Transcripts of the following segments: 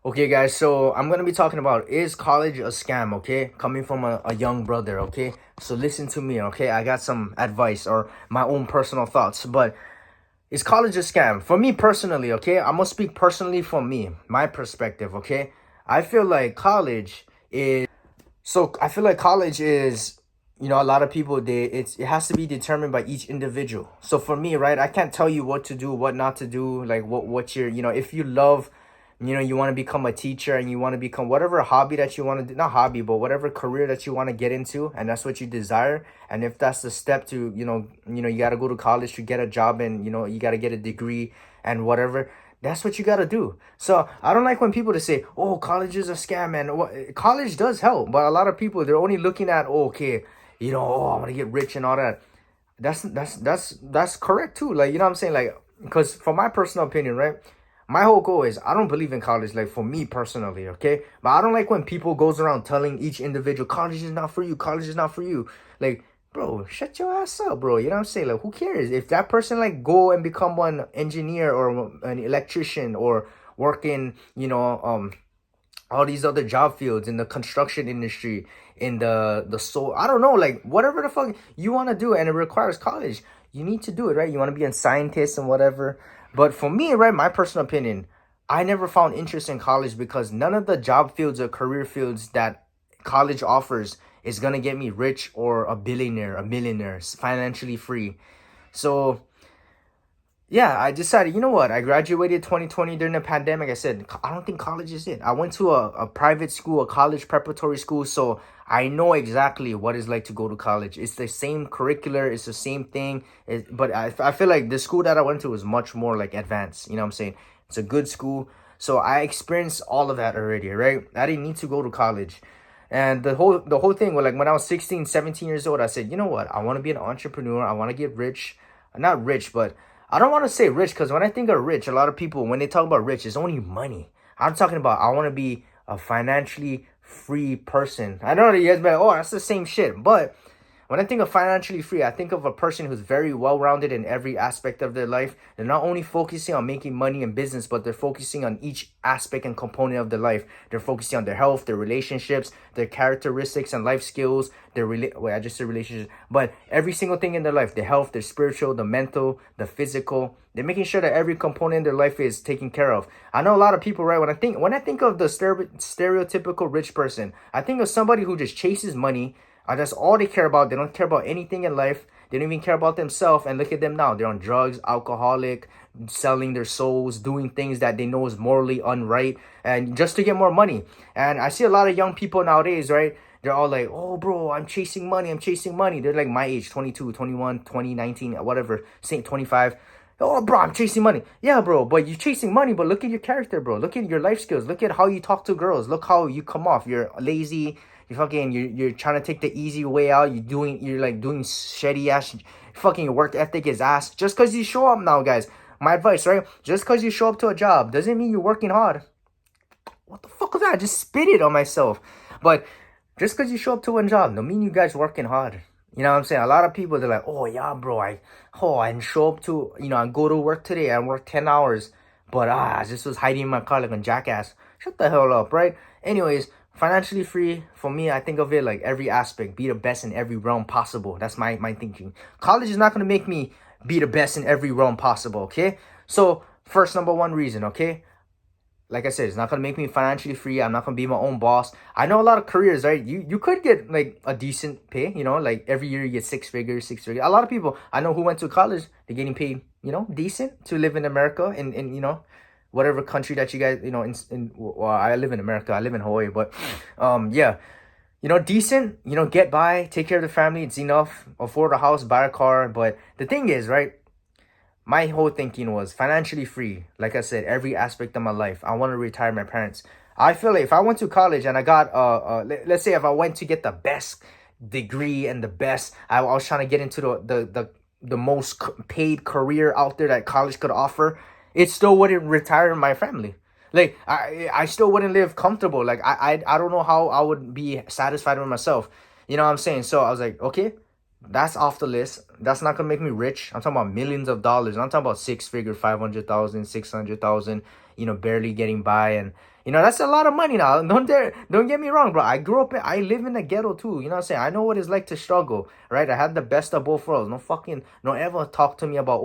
Okay, guys, so I'm gonna be talking about, is college a scam, okay? Coming from a young brother, okay? So listen to me, okay? I got some advice or my own personal thoughts, but is college a scam? For me personally, okay? I'm gonna speak personally from me, my perspective, okay? I feel like college is I feel like college is, a lot of people, it has to be determined by each individual. So for me, right, I can't tell you what to do, what not to do, like what you're, if you love, you want to become a teacher and you want to become whatever hobby that you want to do, not hobby, but whatever career that you want to get into, and that's what you desire. And if that's the step to, you got to go to college to get a job, and you got to get a degree and whatever, that's what you gotta do. So I don't like when people just say, "Oh, college is a scam," and college does help, but a lot of people, they're only looking at, oh, okay, oh, I want to get rich and all that. That's correct too. Like, you know what I'm saying? Like, because for my personal opinion, right? My whole goal is, I don't believe in college, like for me personally, okay? But I don't like when people goes around telling each individual, college is not for you, college is not for you. Like, bro, shut your ass up, bro. You know what I'm saying? Like, who cares? If that person like go and become one engineer or an electrician or work in, all these other job fields in the construction industry, in the soul, I don't know, like whatever the fuck you want to do, and it requires college, you need to do it, right? You want to be a scientist and whatever. But for me, right, my personal opinion, I never found interest in college because none of the job fields or career fields that college offers is gonna get me rich or a billionaire, a millionaire, financially free. So yeah, I decided, you know what? I graduated 2020 during the pandemic. I said, I don't think college is it. I went to a private school, a college preparatory school. So I know exactly what it's like to go to college. It's the same curricular, it's the same thing. But I feel like the school that I went to was much more like advanced. You know what I'm saying? It's a good school. So I experienced all of that already, right? I didn't need to go to college. And the whole thing was like, when I was 16, 17 years old, I said, you know what? I want to be an entrepreneur. I want to get rich. Not rich, but I don't want to say rich, because when I think of rich, a lot of people, when they talk about rich, it's only money. I'm talking about, I want to be a financially free person. I know that you guys be like, oh, that's the same shit. But when I think of financially free, I think of a person who's very well rounded in every aspect of their life. They're not only focusing on making money in business, but they're focusing on each aspect and component of their life. They're focusing on their health, their relationships, their characteristics and life skills, I just said relationships, but every single thing in their life, their health, their spiritual, the mental, the physical. They're making sure that every component in their life is taken care of. I know a lot of people, right? When I think of the stereotypical rich person, I think of somebody who just chases money. That's all they care about. They don't care about anything in life. They don't even care about themselves. And look at them now. They're on drugs, alcoholic, selling their souls, doing things that they know is morally unright, and just to get more money. And I see a lot of young people nowadays, right? They're all like, oh, bro, I'm chasing money. I'm chasing money. They're like my age, 22, 21, 20, 19, whatever, say 25. Oh, bro, I'm chasing money. Yeah, bro, but you're chasing money, but look at your character, bro. Look at your life skills. Look at how you talk to girls. Look how you come off. You're lazy. You're trying to take the easy way out. You're like doing shitty ass, fucking, your work ethic is ass. Just because you show up now, guys. My advice, right? Just because you show up to a job doesn't mean you're working hard. What the fuck was that? I just spit it on myself. But just because you show up to one job don't mean you guys working hard. You know what I'm saying? A lot of people, they're like, oh yeah, bro, I didn't show up to, I go to work today. I work 10 hours, but I just was hiding in my car like a jackass. Shut the hell up, right? Anyways, financially free, for me, I think of it like every aspect, be the best in every realm possible. That's my thinking. College is not going to make me be the best in every realm possible, okay? So first, number one reason, okay? Like I said, it's not gonna make me financially free. I'm not gonna be my own boss. I know a lot of careers, right? You could get like a decent pay, like every year you get six figures, six figures. A lot of people I know who went to college, they're getting paid, decent to live in America, in whatever country that you guys, well, I live in America, I live in Hawaii, but yeah, decent, get by, take care of the family, it's enough, afford a house, buy a car. But the thing is, right? My whole thinking was financially free. Like I said, every aspect of my life. I want to retire my parents. I feel like if I went to college and I got let's say if I went to get the best degree and the best, I was trying to get into the most paid career out there that college could offer, it still wouldn't retire my family. Like I still wouldn't live comfortable. Like I don't know how I would be satisfied with myself. You know what I'm saying? So I was like, okay, that's off the list. That's not gonna make me rich. I'm talking about millions of dollars. I'm talking about six figure, 500,000, 600,000. Barely getting by, and You know, that's a lot of money now. Don't get me wrong, bro. I live in the ghetto too. You know what I'm saying? I know what it's like to struggle, right? I had the best of both worlds. Don't ever talk to me about.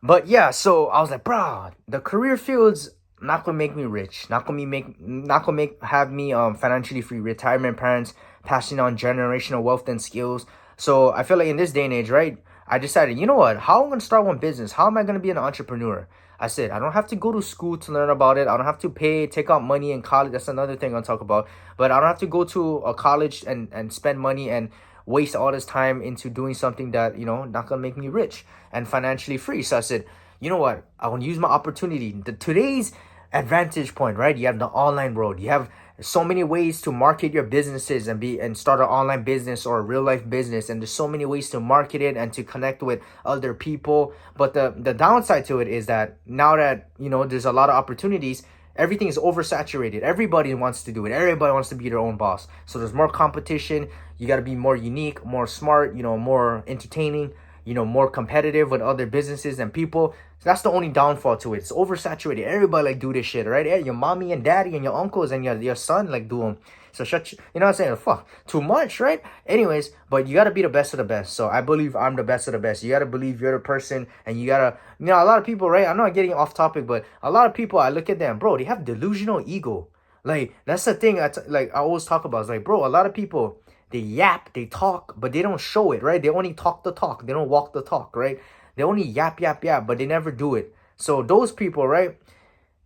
But yeah, so I was like, bro, the career field's not gonna make me rich. Not gonna make have me financially free. Retirement parents passing on generational wealth and skills. So I feel like in this day and age, right? I decided, you know what? How I'm gonna start one business? How am I gonna be an entrepreneur? I said, I don't have to go to school to learn about it. I don't have to take out money in college. That's another thing I'll talk about. But I don't have to go to a college and spend money and waste all this time into doing something that, not gonna make me rich and financially free. So I said, you know what? I want to use my opportunity. Today's advantage point, right? You have the online world. You have so many ways to market your businesses and start an online business or a real life business, and there's so many ways to market it and to connect with other people. But the downside to it is that now that there's a lot of opportunities, everything is oversaturated. Everybody wants to do it. Everybody wants to be their own boss. So there's more competition. You got to be more unique, more smart, more entertaining, more competitive with other businesses and people. So that's the only downfall to it. It's oversaturated. Everybody like do this shit, right? Yeah, your mommy and daddy and your uncles and your son like do them. So you know what I'm saying? Fuck, too much, right? Anyways, but you gotta be the best of the best. So I believe I'm the best of the best. You gotta believe you're the person, and you gotta, a lot of people, right? I'm not getting off topic, but a lot of people, I look at them, bro, they have delusional ego. Like, that's the thing I always talk about. It's like, bro, a lot of people, they yap, they talk, but they don't show it, right? They only talk the talk. They don't walk the talk, right? They only yap, but they never do it. So those people, right?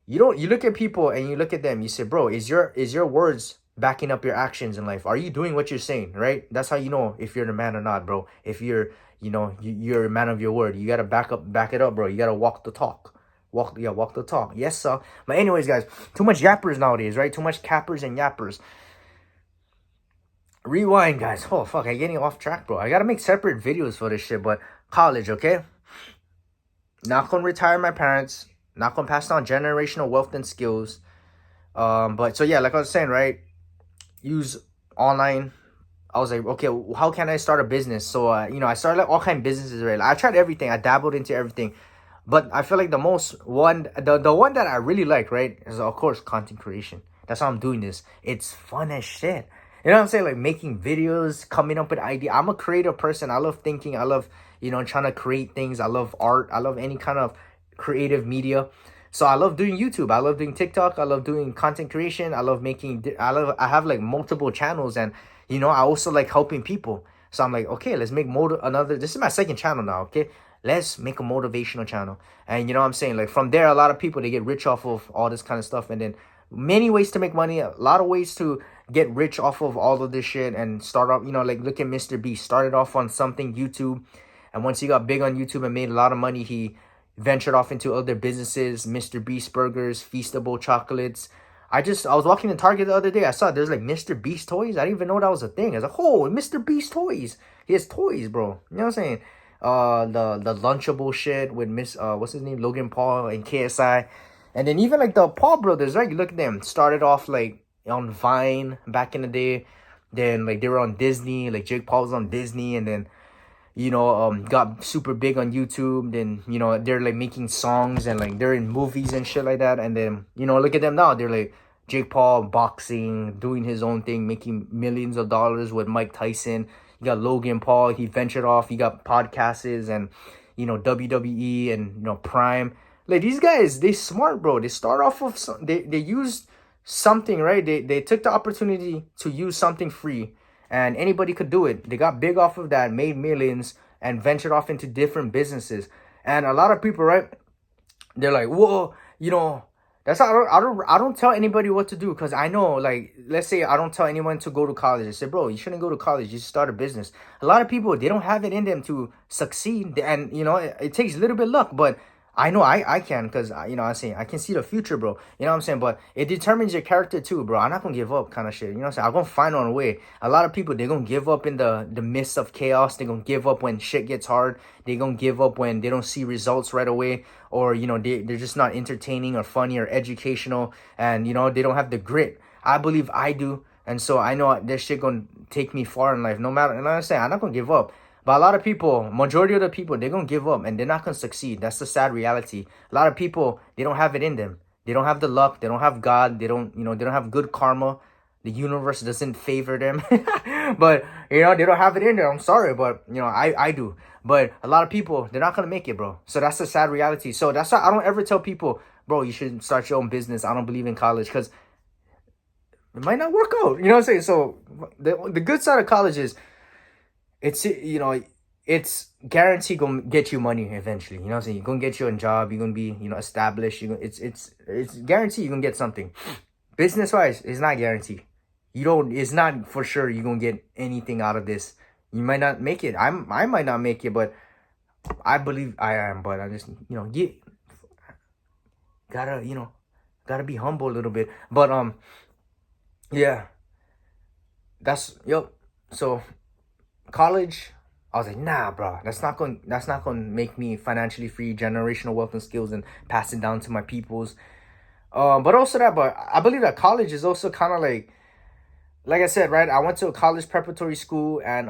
You look at people and you look at them, you say, bro, is your words backing up your actions in life? Are you doing what you're saying, right? That's how you know if you're the man or not, bro. If you're, you're a man of your word. You gotta back it up, bro. You gotta walk the talk. Walk the talk. Yes, sir. But anyways, guys, too much yappers nowadays, right? Too much cappers and yappers. Rewind, guys. Oh, fuck, I'm getting off track, bro. I gotta make separate videos for this shit, but college, okay? Not gonna retire my parents. Not gonna pass down generational wealth and skills. But so yeah, like I was saying, right? Use online. I was like, okay, how can I start a business? So, I started like all kind of businesses, right? I tried everything. I dabbled into everything. But I feel like the one that I really like, right, is of course content creation. That's how I'm doing this. It's fun as shit. You know what I'm saying? Like making videos, coming up with ideas. I'm a creative person. I love thinking. I love, trying to create things. I love art. I love any kind of creative media. So I love doing YouTube. I love doing TikTok. I love doing content creation. I have like multiple channels, and I also like helping people. So I'm like, okay, let's make this is my second channel now, okay? Let's make a motivational channel. And you know what I'm saying? Like from there, a lot of people, they get rich off of all this kind of stuff. And then many ways to make money, a lot of ways to get rich off of all of this shit and start off, like look at Mr. Beast. Started off on something, YouTube. And once he got big on YouTube and made a lot of money, he ventured off into other businesses, Mr. Beast Burgers, Feastable Chocolates. I was walking in Target the other day. I saw there's like Mr. Beast toys. I didn't even know that was a thing. I was like, oh, Mr. Beast toys. He has toys, bro. You know what I'm saying? The Lunchable shit with what's his name? Logan Paul and KSI. And then even like the Paul brothers, right? You look at them. Started off like on Vine back in the day. Then like they were on Disney. Like Jake Paul was on Disney. And then got super big on YouTube. Then, they're like making songs and like they're in movies and shit like that. And then, look at them now. They're like Jake Paul boxing, doing his own thing, making millions of dollars with Mike Tyson. You got Logan Paul. He ventured off. You got podcasts and, WWE and, Prime. Like these guys, they smart, bro. They start off with they used something, right? They took the opportunity to use something free. And anybody could do it. They got big off of that, made millions, and ventured off into different businesses. And a lot of people, right? They're like, whoa, that's how I don't tell anybody what to do, because I know, like, let's say I don't tell anyone to go to college. I say, bro, you shouldn't go to college. You should start a business. A lot of people, they don't have it in them to succeed, and it takes a little bit of luck, but I know I can, because I can see the future, bro. You know what I'm saying? But it determines your character too, bro. I'm not gonna give up, kind of shit. You know what I'm saying? I'm gonna find on a way. A lot of people, they're gonna give up in the midst of chaos. They're gonna give up when shit gets hard. They're gonna give up when they don't see results right away, or they're just not entertaining or funny or educational, and they don't have the grit. I believe I do, and so I know this shit gonna take me far in life. No matter, and I'm saying I'm not gonna give up. But a lot of people, majority of the people, they're going to give up and they're not going to succeed. That's the sad reality. A lot of people, they don't have it in them. They don't have the luck. They don't have God. They don't have good karma. The universe doesn't favor them. But, they don't have it in there. I'm sorry, but, I do. But a lot of people, they're not going to make it, bro. So that's a sad reality. So that's why I don't ever tell people, bro, you should start your own business. I don't believe in college because it might not work out. You know what I'm saying? So the good side of college is it's guaranteed gonna get you money eventually. You know what I'm saying? You're gonna get you a job, you're gonna be, established. It's guaranteed you're gonna get something. Business wise, it's not guaranteed. It's not for sure you're gonna get anything out of this. You might not make it. I might not make it, but I believe I am. But I just, gotta, gotta be humble a little bit. But yeah, that's yep. So college, I was like, nah, bro, that's not going to make me financially free, generational wealth and skills, and pass it down to my peoples. But I believe that college is also kind of like I said, right? I went to a college preparatory school, and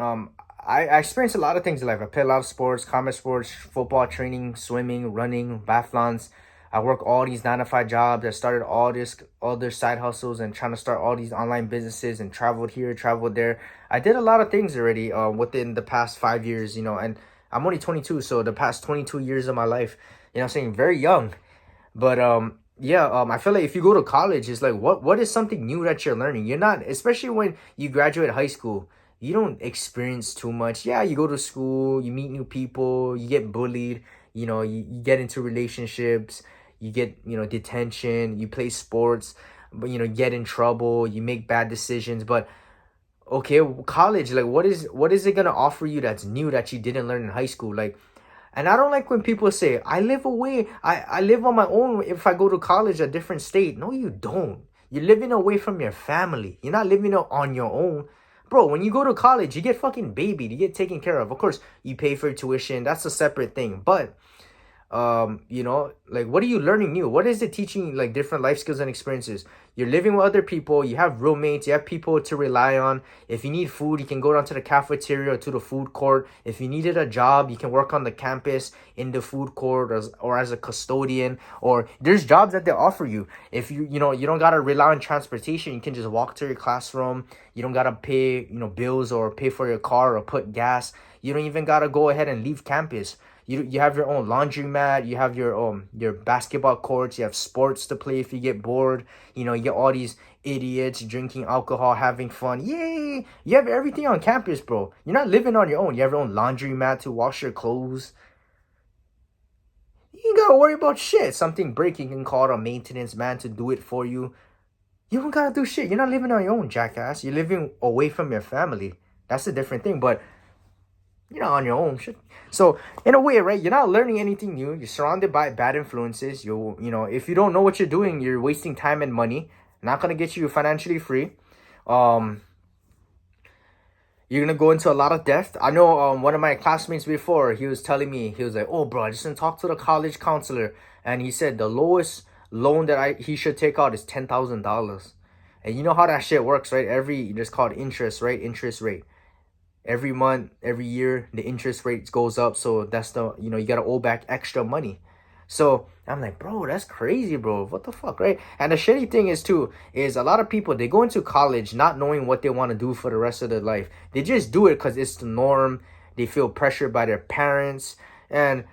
I experienced a lot of things in life. I played a lot of sports, combat sports, football, training, swimming, running, biathlons. I work all these 9 to 5 jobs. I started all this other side hustles and trying to start all these online businesses, and traveled here, traveled there. I did a lot of things already within the past 5 years, and I'm only 22, so the past 22 years of my life, I'm saying, very young. But yeah, I feel like if you go to college, it's like what is something new that you're learning? You're not, especially when you graduate high school, you don't experience too much. Yeah, you go to school, you meet new people, you get bullied, you get into relationships, you get, detention, you play sports, but get in trouble, you make bad decisions. But okay, college, like what is it gonna offer you that's new that you didn't learn in high school? Like, and I don't like when people say, I live away. I live on my own if I go to college, a different state. No, you don't. You're living away from your family. You're not living on your own. Bro, when you go to college, you get fucking babied. You get taken care of. Of course, you pay for tuition. That's a separate thing. But like, what are you learning new? What is it teaching you, like, different life skills and experiences? You're living with other people, you have roommates, you have people to rely on. If you need food, you can go down to the cafeteria or to the food court. If you needed a job, you can work on the campus in the food court, or as a custodian, or there's jobs that they offer you. If you don't gotta rely on transportation, you can just walk to your classroom. You don't gotta pay bills or pay for your car or put gas. You don't even gotta go ahead and leave campus. You have your own laundromat, you have your basketball courts, you have sports to play if you get bored. You get all these idiots drinking alcohol, having fun. Yay! You have everything on campus, bro. You're not living on your own. You have your own laundromat to wash your clothes. You ain't gotta worry about shit. Something breaking, you can call a maintenance man to do it for you. You don't gotta do shit. You're not living on your own, jackass. You're living away from your family. That's a different thing, but you're not on your own. Shit. So in a way, right, you're not learning anything new. You're surrounded by bad influences. If you don't know what you're doing, you're wasting time and money. Not gonna get you financially free. You're gonna go into a lot of debt. I know one of my classmates before, he was telling me, he was like, oh bro, I just didn't talk to the college counselor, and he said the lowest loan that he should take out is $10,000. And you know how that shit works, right? It's called interest, right? Interest rate. Every month, every year, the interest rate goes up. So that's you got to owe back extra money. So I'm like, bro, that's crazy, bro. What the fuck, right? And the shitty thing is a lot of people, they go into college not knowing what they want to do for the rest of their life. They just do it because it's the norm. They feel pressured by their parents. And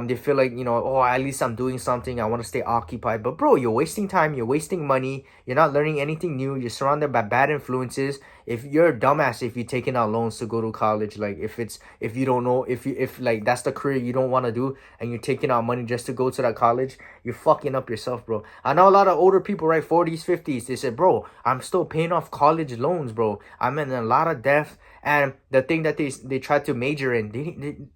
they feel like, oh, at least I'm doing something. I want to stay occupied. But bro, you're wasting time. You're wasting money. You're not learning anything new. You're surrounded by bad influences. If you're a dumbass, if you're taking out loans to go to college, like if you don't know, if like that's the career you don't want to do, and you're taking out money just to go to that college, you're fucking up yourself, bro. I know a lot of older people, right, 40s, 50s, they said, bro, I'm still paying off college loans, bro. I'm in a lot of debt. And the thing that they try to major in,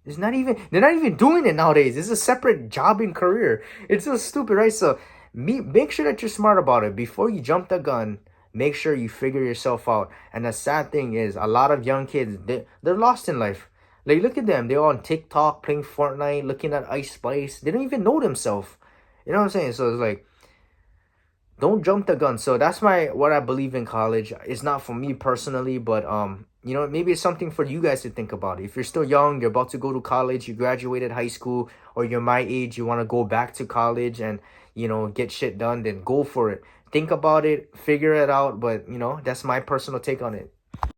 they're not even doing it nowadays. It's a separate job and career. It's so stupid, right? So make sure that you're smart about it before you jump the gun. Make sure you figure yourself out. And the sad thing is, a lot of young kids, they're lost in life. Like, look at them. They're on TikTok playing Fortnite, looking at Ice Spice. They don't even know themselves. You know what I'm saying? So it's like, don't jump the gun. So that's what I believe in college. It's not for me personally, but maybe it's something for you guys to think about. If you're still young, you're about to go to college, you graduated high school, or you're my age, you want to go back to college, and get shit done, then go for it. Think about it, figure it out. But that's my personal take on it.